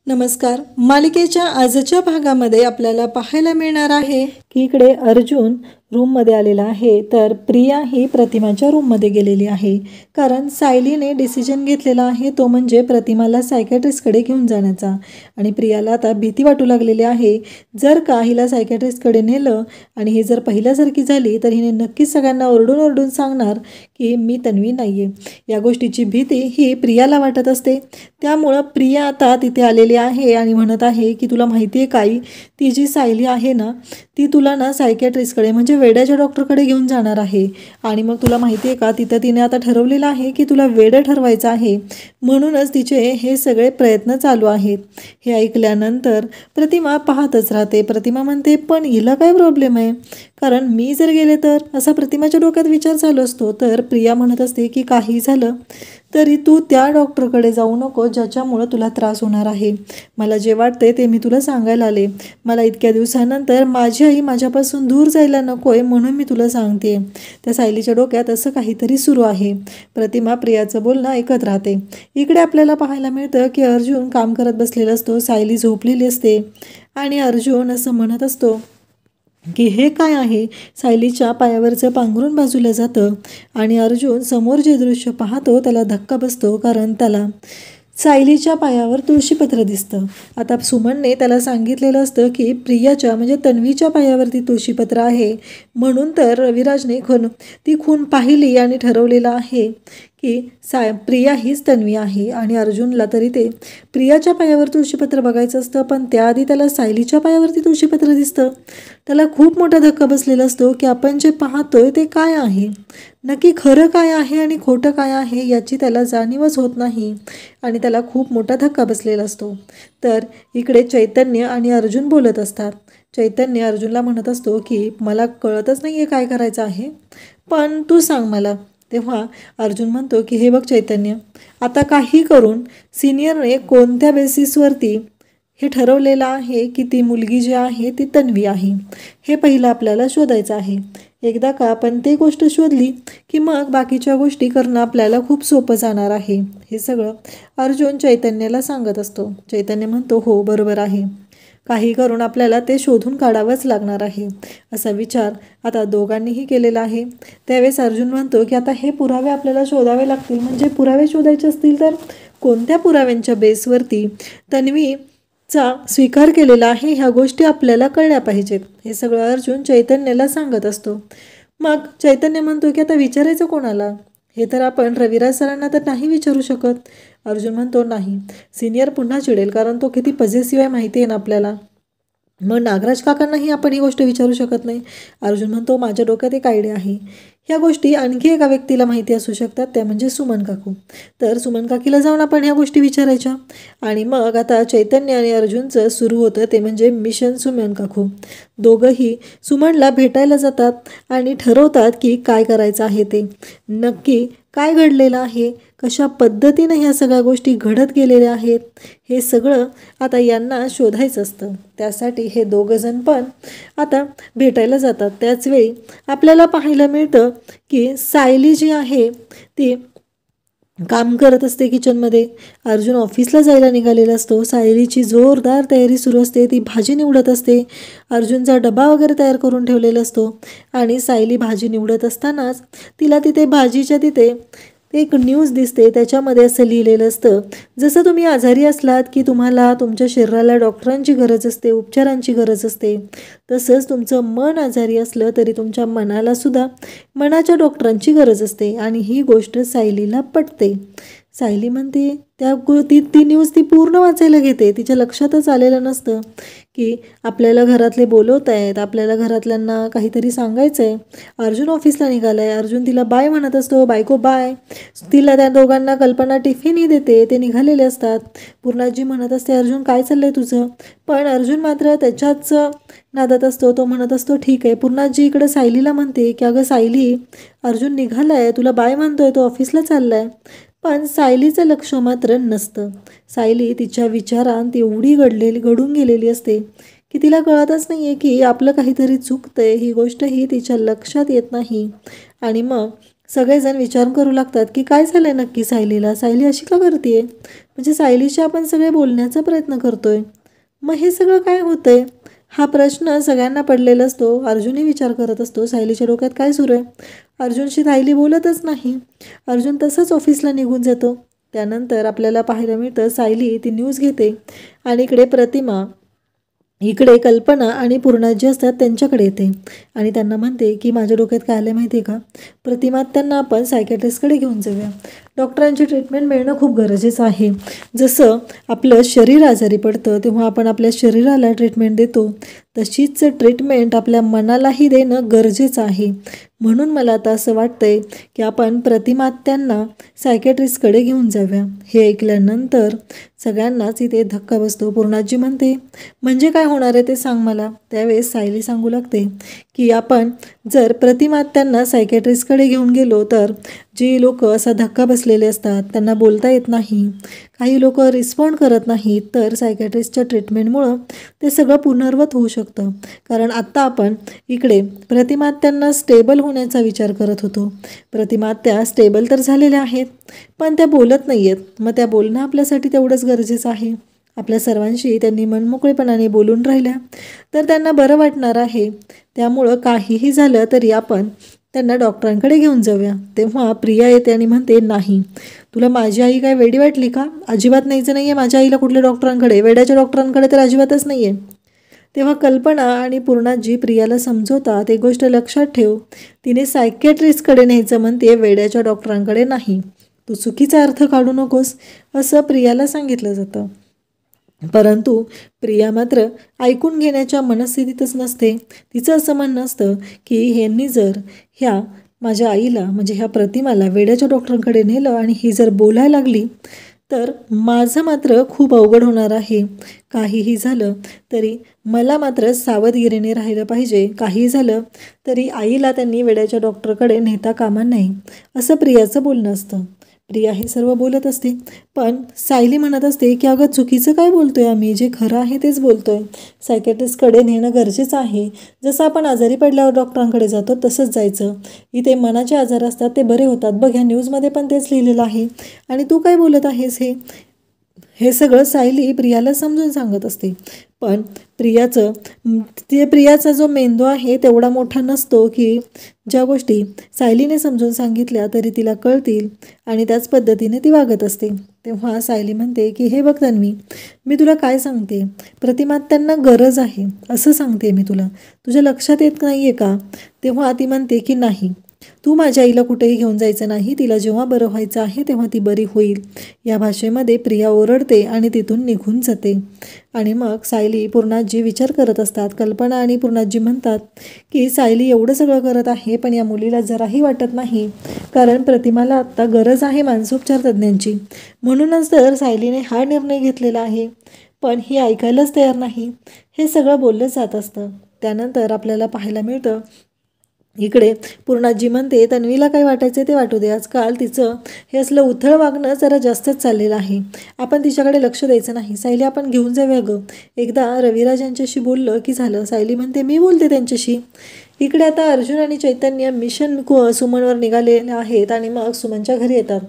नमस्कार. मालिकेच्या आजच्या भागामध्ये आपल्याला पाहायला मिळणार आहे की इकडे अर्जुन रूममध्ये आलेला आहे, तर प्रिया ही प्रतिमाच्या रूममध्ये गेलेली आहे. कारण सायलीने डिसिजन घेतलेला आहे, तो म्हणजे प्रतिमाला सायकॅट्रिस्टकडे घेऊन जाण्याचा. आणि प्रियाला आता भीती वाटू लागलेली आहे. जर का हिला सायकॅट्रिस्टकडे नेलं आणि ही जर पहिल्यासारखी झाली तर हिने नक्कीच सगळ्यांना ओरडून ओरडून सांगणार की मी तन्वी नाही आहे. या गोष्टीची भीती ही प्रियाला वाटत असते. त्यामुळं प्रिया आता तिथे आलेली आहे आणि म्हणत आहे की तुला माहिती आहे काही, ती जी सायली आहे ना, ती तुला ना सायकॅट्रिस्टकडे म्हणजे वेड्याच्या डॉक्टरकडे घेऊन जाणार आहे. आणि मग तुला माहिती आहे का, तिथं तिने आता ठरवलेलं आहे की तुला वेडं ठरवायचं आहे. म्हणूनच तिचे हे सगळे प्रयत्न चालू आहेत. हे ऐकल्यानंतर प्रतिमा पाहतच राहते. प्रतिमा म्हणते पण हिला काय प्रॉब्लेम आहे, कारण मी जर गेले तर, असा प्रतिमाच्या डोक्यात विचार चालू असतो. तर प्रिया म्हणत असते की काही झालं तरी तू त्या डॉक्टरकडे जाऊ नको ज्याच्यामुळं तुला त्रास होणार आहे. मला जे वाटते ते मी तुला सांगायला आले. मला इतक्या दिवसानंतर माझी आई माझ्यापासून दूर जायला नको आहे, म्हणून मी तुला सांगते. त्या सायलीच्या डोक्यात असं काहीतरी सुरू आहे. प्रतिमा प्रियाचं बोलणं ऐकत राहते. इकडे आपल्याला पाहायला मिळतं की अर्जुन काम करत बसलेला असतो, सायली झोपलेली असते आणि अर्जुन असं म्हणत असतो की हे काय आहे. सायलीच्या पायावरचं पांघरून बाजूला जातं आणि अर्जुन समोर जे दृश्य पाहतो त्याला धक्का बसतो, कारण त्याला सायलीच्या पायावर तुळशीपत्र दिसतं. आता सुमनने त्याला सांगितलेलं असतं की प्रियाच्या म्हणजे तन्वीच्या पायावरती तुळशीपत्र आहे, म्हणून तर रविराजने ती खून पाहिली आणि ठरवलेलं आहे की प्रिया हीच तन्वी आहे. आणि अर्जुनला तरी ते प्रियाच्या पायावर तुळशीपत्र बघायचं असतं, पण त्याआधी त्याला सायलीच्या पायावरती तुळशीपत्र दिसतं. त्याला खूप मोठा धक्का बसलेला असतो की आपण जे पाहतोय ते काय आहे, नक्की खरं काय आहे आणि खोटं काय आहे याची त्याला जाणीवच होत नाही. आणि त्याला खूप मोठा धक्का बसलेला असतो. तर इकडे चैतन्य आणि अर्जुन बोलत असतात. चैतन्य अर्जुनला म्हणत असतो की मला कळतच नाही आहे काय करायचं आहे, पण तू सांग मला. तेव्हा अर्जुन म्हणतो की हे बघ चैतन्य, आता काही करून सिनियरने कोणत्या बेसिसवरती हे ठरवलेलं आहे की ती मुलगी जी आहे ती तन्वी आहे, हे पहिलं आपल्याला शोधायचं आहे. एकदा का आपण ते गोष्ट शोधली की मग बाकीच्या गोष्टी करणं आपल्याला खूप सोपं जाणार आहे. हे सगळं अर्जुन चैतन्याला सांगत असतो. चैतन्य म्हणतो हो बरोबर आहे, काही करून आपल्याला ते शोधून काढावंच लागणार आहे. असा विचार आता दोघांनीही केलेला आहे. त्यावेळेस अर्जुन म्हणतो की आता हे पुरावे आपल्याला शोधावे लागतील. म्हणजे पुरावे शोधायचे असतील तर कोणत्या पुराव्यांच्या बेसवरती तन्वीचा स्वीकार केलेला आहे ह्या गोष्टी आपल्याला कळल्या पाहिजेत. हे सगळं अर्जुन चैतन्याला सांगत असतो. मग चैतन्य म्हणतो की आता विचारायचं कोणाला, हे तर आपण रविराज सरांना तर नाही विचारू शकत. अर्जुन म्हणतो नाही, सिनियर पुन्हा चिडेल, कारण तो किती पॉझिटिव्ह आहे माहिती आहे ना आपल्याला. मग नागराज काकांनाही आपण ही गोष्ट विचारू शकत नाही. अर्जुन म्हणतो माझ्या डोक्यात एक आयडिया आहे. ह्या गोष्टी आणखी एका व्यक्तीला माहिती असू शकतात, त्या म्हणजे सुमन काकू. तर सुमन काकीला जाऊन आपण ह्या गोष्टी विचारायच्या. आणि मग आता चैतन्य आणि अर्जुनचं सुरू होतं ते म्हणजे मिशन सुमन काकू. दोघंही सुमनला भेटायला जातात आणि ठरवतात की काय करायचं आहे ते. नक्की काय घडलेलं आहे, कशा पद्धतीने ह्या सगळ्या गोष्टी घडत गेलेल्या आहेत, हे सगळं आता यांना शोधायचं असतं. त्यासाठी हे दोघंजण पण आता भेटायला जातात. त्याचवेळी आपल्याला पाहायला मिळतं की सायली जी आहे ती काम करत असते किचनमध्ये. अर्जुन ऑफिसला जायला निघालेला असतो. सायलीची जोरदार तयारी सुरू असते. ती भाजी निवडत असते. अर्जुनचा डबा वगैरे तयार करून ठेवलेला असतो. आणि सायली भाजी निवडत असतानाच तिला तिथे भाजीच्या तिथे एक न्यूज दिसते. त्याच्यामध्ये असं लिहिलेलं असतं, जसं तुम्ही आजारी असलात की तुम्हाला तुमच्या शरीराला डॉक्टरांची गरज असते, उपचारांची गरज असते, तसंच तुमचं मन आजारी असलं तरी तुमच्या मनाला सुद्धा मनाच्या डॉक्टरांची गरज असते. आणि ही गोष्ट सायलीला पटते. सायली म्हणते ती न्यूज ती पूर्ण वाचायला घेते. तिच्या लक्षातच आलेलं नसतं की आपल्याला घरातले बोलवत आहेत, आपल्याला घरातल्यांना काहीतरी सांगायचं आहे. अर्जुन ऑफिसला निघाला आहे. अर्जुन तिला बाय म्हणत असतो, बायको बाय. तिला त्या दोघांना कल्पना टिफिनही देते. ते निघालेले असतात. पूर्णाजी म्हणत असते अर्जुन काय चाललंय तुझं, पण अर्जुन मात्र त्याच्याच नादात असतो. तो म्हणत असतो ठीक आहे. पूर्णाजी इकडं सायलीला म्हणते की अगं सायली, अर्जुन निघालाय, तुला बाय म्हणतोय, तो ऑफिसला चाललाय. पण सायलीचं लक्ष मात्र नसतं. सायली तिच्या विचारांत एवढी घडून गेलेली असते की तिला कळतच नाही आहे की आपलं काहीतरी चुकतंय. ही गोष्टही तिच्या लक्षात येत नाही. आणि मग सगळेजण विचार करू लागतात की काय झालं आहे नक्की सायलीला, सायली अशी का करते, म्हणजे सायलीशी आपण सगळे बोलण्याचा प्रयत्न करतोय, मग हे सगळं काय होतंय, हा प्रश्न सगळ्यांना पडलेला असतो. अर्जुनही विचार करत असतो सायलीच्या डोक्यात काय सुरू आहे. अर्जुनशी सायली बोलतच नाही. अर्जुन तसंच ऑफिसला निघून जातो. त्यानंतर आपल्याला पाहायला मिळतं सायली ती न्यूज घेते आणि इकडे प्रतिमा, इकडे कल्पना आणि पूर्णा जे असतात त्यांच्याकडे येते आणि त्यांना म्हणते की माझ्या डोक्यात काय आलं माहिती आहे का, प्रतिमा त्यांना आपण सायकॅट्रिस्टकडे घेऊन जाऊया. डॉक्टरांची ट्रीटमेंट मिळणं खूप गरजेचं आहे. जसं आपलं शरीर आजारी पडतं तेव्हा आपण आपल्या शरीराला ट्रीटमेंट देतो, तशीच ट्रीटमेंट आपल्या मनालाही देणं गरजेचं आहे. म्हणून मला आता असं वाटतंय की आपण प्रतिमा त्यांना सायकॅट्रिस्टकडे घेऊन जाऊया. हे ऐकल्यानंतर सगळ्यांनाच इथे धक्का बसतो. पूर्णाजी म्हणते म्हणजे काय होणार आहे ते सांग मला. त्यावेळेस सायली सांगू लागते की आपण जर प्रतिमा त्यांना सायकॅट्रिस्टकडे घेऊन गेलो तर जी लोक असा धक्का बसलेले असतात, त्यांना बोलता येत नाही, काही लोक रिस्पॉन्ड करत नाहीत, तर सायकॅट्रिस्टच्या ट्रीटमेंटमुळं ते सगळं पुनर्वत होऊ शकतं. कारण आत्ता आपण इकडे प्रतिमात्यांना स्टेबल होण्याचा विचार करत होतो. प्रतिमात्या स्टेबल तर झालेल्या आहेत पण त्या बोलत नाही आहेत. मग त्या बोलणं आपल्यासाठी तेवढंच गरजेचं आहे. आपल्या सर्वांशी त्यांनी मनमोकळेपणाने बोलून राहिल्या तर त्यांना बरं वाटणार आहे. त्यामुळं काहीही झालं तरी आपण त्यांना डॉक्टरांकडे घेऊन जाऊया. तेव्हा प्रिया येते आणि म्हणते नाही, तुला माझी आई काय वेडी वाटली का, अजिबात न्यायचं नाही आहे माझ्या आईला कुठल्या डॉक्टरांकडे, वेड्याच्या डॉक्टरांकडे तर अजिबातच नाही आहे. तेव्हा कल्पना आणि पूर्णाजी प्रियाला समजवतात एक गोष्ट लक्षात ठेव, तिने सायकॅट्रिस्टकडे न्यायचं म्हणते, वेड्याच्या डॉक्टरांकडे नाही, तू चुकीचा अर्थ काढू नकोस असं प्रियाला सांगितलं जातं. परंतु प्रिया मात्र ऐकून घेण्याच्या मनस्थितीतच नसते. तिचं असं म्हणणं असतं की ह्यांनी जर ह्या माझ्या आईला म्हणजे ह्या प्रतिमाला वेड्याच्या डॉक्टरांकडे नेलं आणि ही जर बोलायला लागली तर माझं मात्र खूप अवघड होणार आहे. काहीही झालं तरी मला मात्र सावधगिरीने राहिलं पाहिजे. काही झालं तरी आईला त्यांनी वेड्याच्या डॉक्टरकडे नेता कामा नये असं प्रियाचं बोलणं असतं. प्रिया हे सर्व बोलत असते पण सायली म्हणत असते की अगं चुकीचं काय बोलतोय आम्ही, जे खरं आहे तेच बोलतोय. सायकॅट्रिस्टकडे नेणं गरजेचं आहे. जसं आपण आजारी पडल्यावर डॉक्टरांकडे जातो तसंच जायचं. इथे मनाचे आजार असतात ते बरे होतात बघ, ह्या न्यूजमध्ये पण तेच लिहिलेलं आहे आणि तू काय बोलत आहेस हे सगळं सायली प्रियाला समजून सांगत असते. पण प्रियाचा जो मेंदू आहे तेवढा मोठा नसतो की ज्या गोष्टी सायलीने समजून सांगितल्या तरी तिला कळतील आणि त्याच पद्धतीने ती वागत असते. तेव्हा सायली म्हणते की हे बघ तन्वी, मी तुला काय सांगते, प्रतिमात्यांना गरज आहे असं सांगते मी तुला, तुझ्या लक्षात येत नाही आहे का. तेव्हा ती म्हणते की नाही, तू माझ्या आईला कुठेही घेऊन जायचं नाही, तिला जेव्हा बरं व्हायचं आहे तेव्हा ती बरी होईल. या भाषेमध्ये प्रिया ओरडते आणि तिथून निघून जाते. आणि मग सायली पूर्णाजी विचार करत असतात. कल्पना आणि पूर्णाजी म्हणतात की सायली एवढं सगळं करत आहे पण या मुलीला जराही वाटत नाही, कारण प्रतिमाला आत्ता गरज आहे मानसोपचार तज्ज्ञांची. म्हणूनच तर सायलीने हा निर्णय घेतलेला आहे पण ही ऐकायलाच तयार नाही. हे सगळं बोललं जात असतं. त्यानंतर आपल्याला पाहायला मिळतं इकडे पूर्णाजी म्हणते तन्वीला काय वाटायचं ते वाटू दे, आजकाल तिचं हे असलं उथळ वागणं जरा जास्तच चाललेलं आहे, आपण तिच्याकडे लक्ष द्यायचं नाही. सायली आपण घेऊन जाऊया गं, एकदा रविराज यांच्याशी बोललं की झालं. सायली म्हणते मी बोलते त्यांच्याशी. इकडे आता अर्जुन आणि चैतन्य मिशन सुमनवर निघालेले आहेत आणि मग सुमनच्या घरी येतात.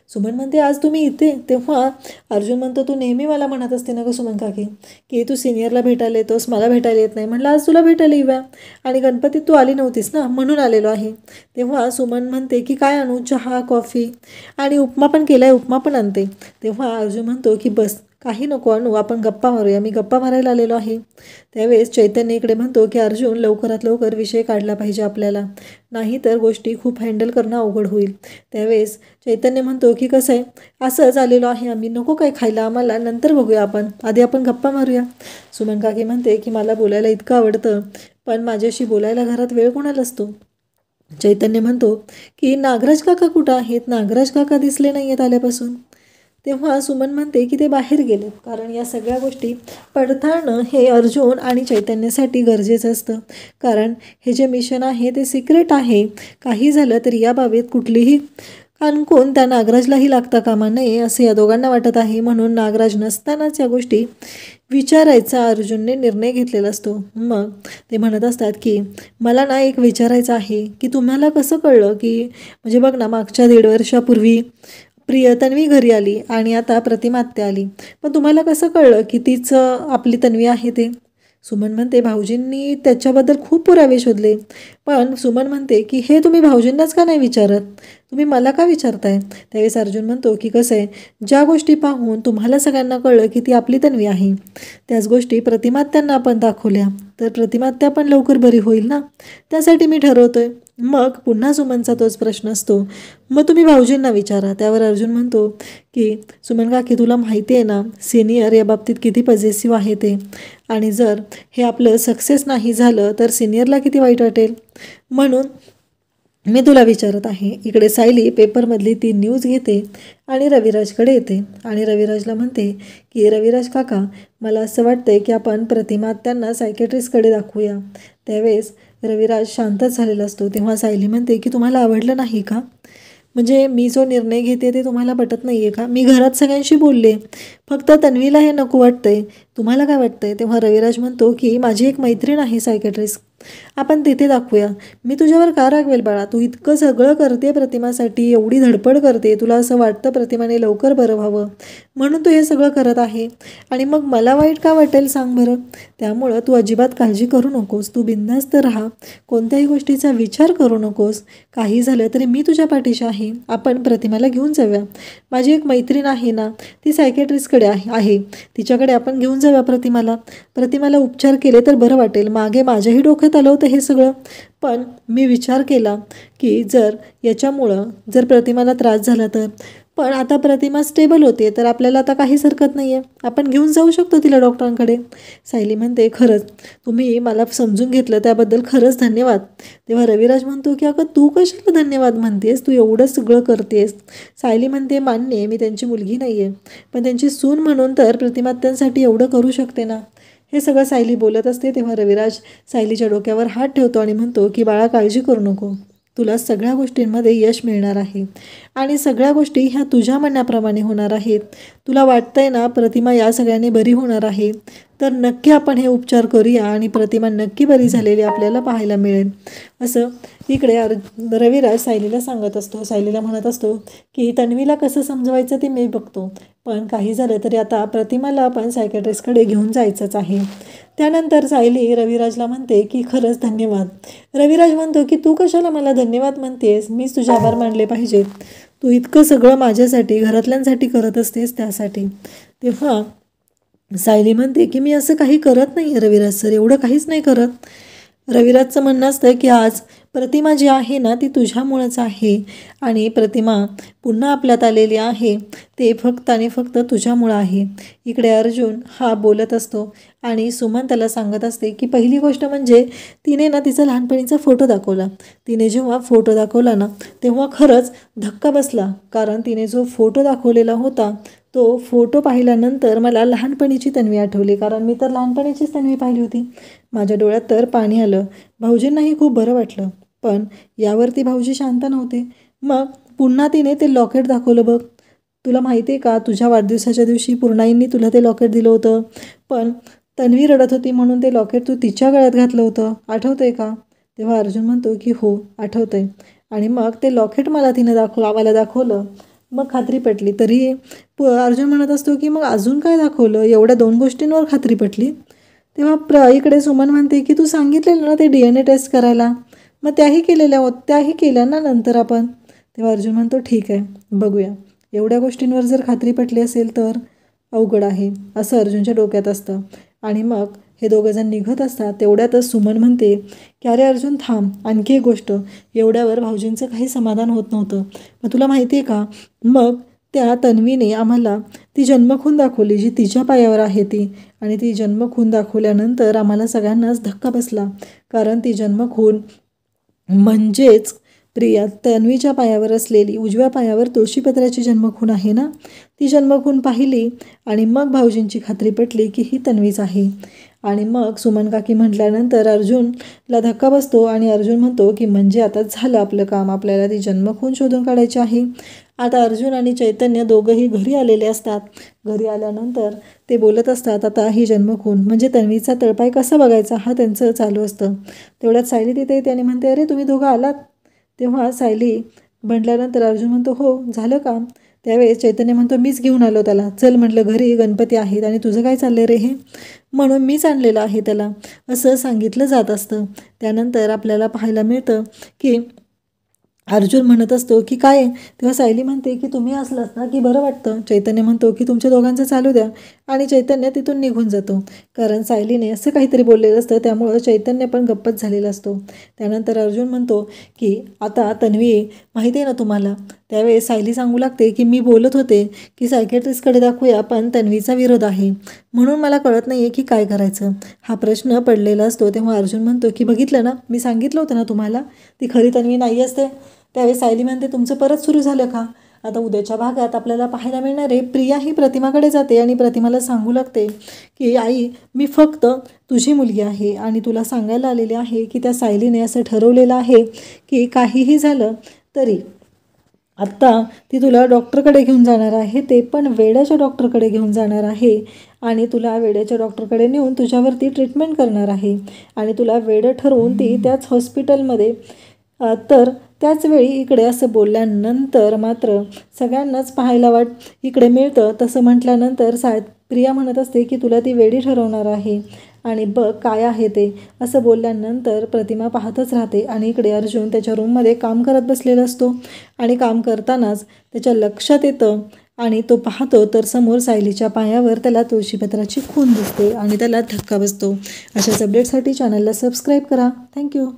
सुमन म्हणते आज तुम्ही इथे. तेव्हा अर्जुन म्हणतो तू नेहमी मला म्हणत असते ना गं सुमन काकी की तू सिनियरला भेटायला येतोस, मला भेटायला येत नाही. म्हणलं आज तुला भेटायला येऊया आणि गणपतीत तू आली नव्हतीस ना म्हणून आलेलो आहे. तेव्हा सुमन म्हणते की काय आणू, चहा कॉफी आणि उपमा पण केला आहे, उपमा पण आणते. तेव्हा अर्जुन म्हणतो की बस काही नको आणू, आपण गप्पा मारूया, मी गप्पा मारायला आलेलो आहे. त्यावेळेस चैतन्य इकडे म्हणतो की अर्जुन लवकरात लवकर विषय काढला पाहिजे आपल्याला, नाही तर गोष्टी खूप हँडल करणं अवघड होईल. त्यावेळेस चैतन्य म्हणतो की कसं आहे असंच आलेलो आहे आम्ही, नको काय खायला आम्हाला, नंतर बघूया आपण, आधी आपण गप्पा मारूया. सुमन काकी म्हणते की मला बोलायला इतकं आवडतं पण माझ्याशी बोलायला घरात वेळ कोणाला असतो. चैतन्य म्हणतो की नागराज काका कुठं आहेत, नागराज काका दिसले नाही आहेत आल्यापासून. तेव्हा सुमन म्हणते की ते बाहेर गेले, कारण या सगळ्या गोष्टी पडताळणं हे अर्जुन आणि चैतन्यासाठी गरजेचं असतं. कारण हे जे मिशन आहे ते सिक्रेट आहे. काही झालं तरी याबाबत कुठलीही कानकून त्या नागराजलाही लागता कामा नये असे या दोघांना वाटत आहे. म्हणून नागराज नसतानाच या गोष्टी विचारायचा अर्जुनने निर्णय घेतलेला असतो. मग ते म्हणत असतात की मला ना एक विचारायचं आहे की तुम्हाला कसं कळलं की म्हणजे बघ ना, मागच्या 1.5 वर्षापूर्वी तन्वी घरी आली आणि आता प्रतिमा आत्या आली, पण तुम्हाला कसं कळलं की तीच आपली तन्वी आहे ते? सुमन म्हणते भाऊजींनी त्याच्याबद्दल खूप पुरावे शोधले. पण सुमन म्हणते की हे तुम्ही भाऊजींनाच का नाही विचारत, तुम्ही मला का विचारताय? त्यावेळेस अर्जुन म्हणतो की कसं आहे, ज्या गोष्टी पाहून तुम्हाला सगळ्यांना कळलं की ती आपली तन्वी आहे त्याच गोष्टी प्रतिमात्यांना आपण दाखवल्या तर प्रतिमात्या पण लवकर बरी होईल ना, त्यासाठी मी ठरवतोय. मग पुन्हा सुमनचा तोच प्रश्न असतो, मग तुम्ही भाऊजींना विचारा. त्यावर अर्जुन म्हणतो की सुमन काकी तुला माहिती आहे ना सिनियर या बाबतीत किती पॉझिटिव्ह आहे ते, आणि जर हे आपलं सक्सेस नाही झालं तर सिनियरला किती वाईट वाटेल, म्हणून मी तुला विचारत आहे. इकडे सायली पेपरमधली ती न्यूज घेते आणि रविराजकडे येते आणि रविराजला म्हणते की रविराज काका मला असं वाटतंय की आपण प्रतिमा त्यांना सायकेट्रिस्टकडे दाखवूया. त्यावेळेस रविराज शांतच झालेला असतो. तेव्हा सायली म्हणते की तुम्हाला आवडलं नाही का, म्हणजे मी जो निर्णय घेते ते तुम्हाला पटत नाही आहे का? मी घरात सगळ्यांशी बोलले, फक्त तन्वीला हे नको वाटतंय, तुम्हाला काय वाटतंय? तेव्हा रविराज म्हणतो की माझी एक मैत्रीण आहे सायकेट्रिस्ट, आपण तिथे दाखवूया. मी तुझ्यावर का रागवेल बाळा, तू इतकं सगळं करते प्रतिमासाठी, एवढी धडपड करते, तुला असं वाटतं प्रतिमाने लवकर बरं व्हावं म्हणून तू हे सगळं करत आहे आणि मग मला वाईट का वाटेल सांग बरं? त्यामुळं तू अजिबात काळजी करू नकोस, तू बिनधास्त राहा, कोणत्याही गोष्टीचा विचार करू नकोस, काही झालं तरी मी तुझ्या पाठीशी आहे, आपण प्रतिमाला घेऊन जाऊया. माझी एक मैत्रीण आहे ना ती सायकेट्रिस्टकडे आहे, तिच्याकडे आपण घेऊन जाऊया प्रतिमाला उपचार केले तर बरं वाटेल. मागे माझ्याही डोक्यात आलं होतं हे सगळं, पण मी विचार केला की जर याच्यामुळं जर प्रतिमाला त्रास झाला तर, पण आता प्रतिमा स्टेबल होते तर आपल्याला आता काहीच हरकत नाही आहे, आपण घेऊन जाऊ शकतो तिला डॉक्टरांकडे. सायली म्हणते खरंच तुम्ही मला समजून घेतलं त्याबद्दल खरंच धन्यवाद. तेव्हा रविराज म्हणतो की अगं तू कशाला धन्यवाद म्हणतेस, तू एवढं सगळं करतेस. सायली म्हणते मान्य आहे मी त्यांची मुलगी नाही आहे, पण त्यांची सून म्हणून तर प्रतिमात्यांसाठी एवढं करू शकते ना. हे सगळं सायली बोलत असते तेव्हा रविराज सायलीच्या डोक्यावर हात ठेवतो आणि म्हणतो की बाळा काळजी करू नको, तुला सगळ्या गोष्टींमध्ये यश मिळणार आहे आणि सगळ्या गोष्टी ह्या तुझ्या म्हणण्याप्रमाणे होणार आहेत. तुला वाटतंय ना प्रतिमा या सगळ्यांनी बरी होणार आहे, तर नक्की आपण हे उपचार करूया आणि प्रतिमा नक्की बरी झालेली आपल्याला पाहायला मिळेल. असं इकडे रविराज सायलीला सांगत असतो. सायलीला म्हणत असतो की तन्वीला कसं समजवायचं ते मी बघतो, पण काही झालं तरी आता प्रतिमाला आपण सायकॅट्रिस्टकडे घेऊन जायचंच आहे. त्यानंतर सायली रविराजला म्हणते की खरंच धन्यवाद. रविराज म्हणतो की तू कशाला मला धन्यवाद म्हणतेस, मीच तुझे आभार मानले पाहिजेत, तू इतकं सगळं माझ्यासाठी घरातल्यांसाठी करत असतेस त्यासाठी. तेव्हा सायली म्हणते की मी असं काही करत नाही रविराज सर, एवढं काहीच नाही करत. रविराजचं म्हणणं असतं की आज प्रतिमा जी आहे ना ती तुझ्यामुळंच आहे आणि प्रतिमा पुन्हा आपल्यात आलेली आहे ते फक्त आणि फक्त तुझ्यामुळं आहे. इकडे अर्जुन हा बोलत असतो आणि सुमन त्याला सांगत असते की पहिली गोष्ट म्हणजे तिने ना तिचा लहानपणीचा फोटो दाखवला. तिने जेव्हा फोटो दाखवला ना तेव्हा खरंच धक्का बसला, कारण तिने जो फोटो दाखवलेला होता तो फोटो पाहिल्यानंतर मला लहानपणीची तन्वी आठवली, कारण मी तर लहानपणीचीच तन्वी पाहिली होती. माझ्या डोळ्यात तर पाणी आलं. भाऊजींनाही खूप बरं वाटलं, पण यावरती भाऊजी शांत नव्हते. मग पुन्हा तिने ते लॉकेट दाखवलं बघ, तुला माहिती आहे का तुझ्या वाढदिवसाच्या दिवशी पूर्णाईंनी तुला ते लॉकेट दिलं होतं, पण तन्वी रडत होती म्हणून ते लॉकेट तू तिच्या गळ्यात घातलं होतं, आठवतंय का? तेव्हा अर्जुन म्हणतो की हो आठवतंय. आणि मग ते लॉकेट मला तिनं आम्हाला दाखवलं, मग खात्री पटली. तरी अर्जुन म्हणत असतो की मग अजून काय दाखवलं, एवढ्या 2 गोष्टींवर खात्री पटली. तेव्हा इकडे सुमन म्हणते की तू सांगितलेलं ना ते DNA टेस्ट करायला, मग त्याही केल्या ना नंतर आपण. तेव्हा अर्जुन म्हणतो ठीक आहे बघूया, एवढ्या गोष्टींवर जर खात्री पटली असेल तर अवघड आहे असं अर्जुनच्या डोक्यात असतं. आणि मग हे दोघंजण निघत असतात. तेवढ्यातच सुमन म्हणते की अरे अर्जुन थांब, आणखी एक गोष्ट, एवढ्यावर भाऊजींचं काही समाधान होत नव्हतं. मग तुला माहिती आहे का, मग त्या तन्वीने आम्हाला ती जन्मखून दाखवली जी तिच्या पायावर आहे ती, आणि ती जन्मखून दाखवल्यानंतर आम्हाला सगळ्यांनाच धक्का बसला, कारण ती जन्मखून म्हणजेच प्रिया तन्वीच्या पायावर असलेली उजव्या पायावर तुळशीपत्राची जन्मखून आहे ना, ती जन्मखून पाहिली आणि मग भाऊजींची खात्री पटली की ही तन्वीच आहे. आणि मग सुमन काकी म्हटल्यानंतर अर्जुनला धक्का बसतो आणि अर्जुन म्हणतो की म्हणजे आता झालं आपलं काम, आपल्याला ती जन्मखून शोधून काढायची आहे. आता अर्जुन आणि चैतन्य दोघंही घरी आलेले असतात. घरी आल्यानंतर ते बोलत असतात आता ही जन्मखून म्हणजे तन्वीचा तळपाय कसा बघायचा हा त्यांचं चालू असतं. तेवढ्यात सायली तिथे येते आणि म्हणते अरे तुम्ही दोघं आलात. तेव्हा सायली म्हटल्यानंतर अर्जुन म्हणतो हो झालं काम. त्यावेळेस चैतन्य म्हणतो मीच घेऊन आलो त्याला, चल म्हटलं घरी गणपती आहेत आणि तुझं काय चाललंय रे हे, म्हणून मीच आणलेलं आहे त्याला, असं सांगितलं जात असतं. त्यानंतर आपल्याला पाहायला मिळतं की अर्जुन म्हणत असतो की काय, तेव्हा सायली म्हणते की तुम्ही असलात ना की बरं वाटतं. चैतन्य म्हणतो की तुमच्या दोघांचं चालू द्या आणि चैतन्य तिथून निघून जातो. कारण सायलीने असं काहीतरी बोललेलं असतं त्यामुळं चैतन्य पण गप्पच झालेला असतो. त्यानंतर अर्जुन म्हणतो की आता तन्वी माहिती आहे ना तुम्हाला. त्यावेळेस सायली सांगू लागते की मी बोलत होते की सायकेट्रिस्टकडे दाखवूया पण तन्वीचा विरोध आहे म्हणून मला कळत नाही आहे की काय करायचं, हा प्रश्न पडलेला असतो. तेव्हा अर्जुन म्हणतो की बघितलं ना मी सांगितलं होतं ना तुम्हाला ती खरी तन्वी नाही असते. त्यावेळेस सायली म्हणते तुमचं परत सुरू झालं का. आता उद्याच्या भागात आपल्याला पाहायला मिळणार आहे प्रिया ही प्रतिमाकडे जाते आणि प्रतिमाला सांगू लागते की आई मी फक्त तुझी मुलगी आहे आणि तुला सांगायला आलेली आहे की त्या सायलीने असं ठरवलेलं आहे की काहीही झालं तरी आत्ता ती तुला डॉक्टरकडे घेऊन जाणार आहे, ते पण वेड्याच्या डॉक्टरकडे घेऊन जाणार आहे आणि तुला वेड्याच्या डॉक्टरकडे नेऊन तुझ्यावरती ट्रीटमेंट करणार आहे आणि तुला वेडं ठरवून ती त्याच हॉस्पिटलमध्ये तर त्याच वेळी इकडे असं बोलल्यानंतर मात्र सगळ्यांनाच पाहायला इकडे मिळतं. तसं म्हटल्यानंतर प्रिया म्हणत असते की तुला ती वेडी ठरवणार आहे आणि बघ काय आहे ते, असं बोलल्यानंतर प्रतिमा पाहतच राहते आणि इकडे अर्जुन त्याच्या रूममध्ये काम करत बसलेला असतो आणि काम करतानाच त्याच्या लक्षात येतं आणि तो पाहतो तर समोर सायलीच्या पायावर त्याला तुळशीपत्राची खून दिसते आणि त्याला धक्का बसतो. अशाच अपडेटसाठी चॅनलला सबस्क्राईब करा. थँक्यू.